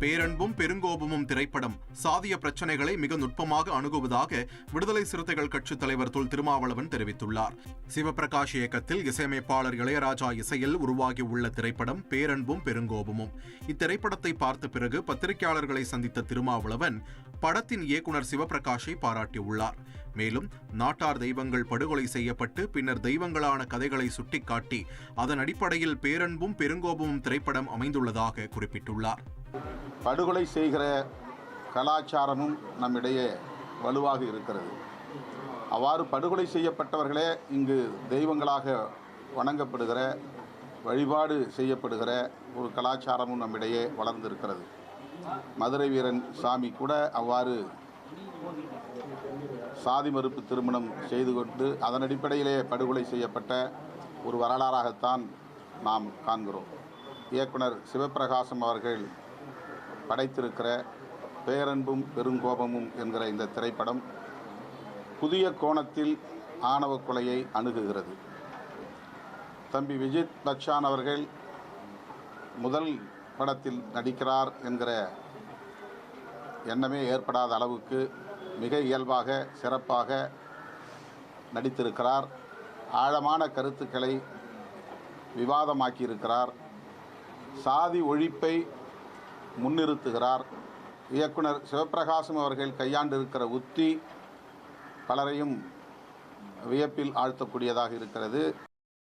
பேரன்பும் பெருங்கோபமும் திரைப்படம் சாதிய பிரச்சனைகளை மிக நுட்பமாக அணுகுவதாக விடுதலை சிறுத்தைகள் கட்சித் தலைவர் தொல் திருமாவளவன் தெரிவித்துள்ளார். சிவபிரகாஷ் இயக்கத்தில் இசையமைப்பாளர் இளையராஜா இசையில் உருவாகியுள்ள திரைப்படம் பேரன்பும் பெருங்கோபமும். இத்திரைப்படத்தை பார்த்த பிறகு பத்திரிகையாளர்களை சந்தித்த திருமாவளவன் படத்தின் இயக்குனர் சிவபிரகாஷை பாராட்டியுள்ளார். மேலும் நாட்டார் தெய்வங்கள் படுகொலை செய்யப்பட்டு பின்னர் தெய்வங்களான கதைகளை சுட்டிக்காட்டி அதன் அடிப்படையில் பேரன்பும் பெருங்கோபமும் திரைப்படம் அமைந்துள்ளதாக குறிப்பிட்டுள்ளார். படுகொலை செய்கிற கலாச்சாரமும் நம்மிடையே வலுவாக இருக்கிறது. அவ்வாறு படுகொலை செய்யப்பட்டவர்களே இங்கு தெய்வங்களாக வணங்கப்படுகிற, வழிபாடு செய்யப்படுகிற ஒரு கலாச்சாரமும் நம்மிடையே வளர்ந்திருக்கிறது. மதுரை வீரன் சாமி கூட அவ்வாறு சாதி மறுப்பு திருமணம் செய்து கொண்டு அதன் அடிப்படையிலே படுகொலை செய்யப்பட்ட ஒரு வரலாறாகத்தான் நாம் காண்கிறோம். இயக்குனர் சிவபிரகாசம் அவர்கள் படைத்திருக்கிற பேரன்பும் பெருங்கோபமும் என்கிற இந்த திரைப்படம் புதிய கோணத்தில் ஆணவ கொலையை அணுகுகிறது. தம்பி விஜித் பச்சான் அவர்கள் முதல் படத்தில் நடிக்கிறார் என்கிற எண்ணமே ஏற்படாத அளவுக்கு மிக இயல்பாக சிறப்பாக நடித்திருக்கிறார். ஆழமான கருத்துக்களை விவாதமாக்கியிருக்கிறார். சாதி ஒழிப்பை முன்னிறுத்துகிறார். இயக்குனர் சிவபிரகாசம் அவர்கள் கையாண்டிருக்கிற உத்தி பலரையும் வியப்பில் ஆழ்த்தக்கூடியதாக இருக்கிறது.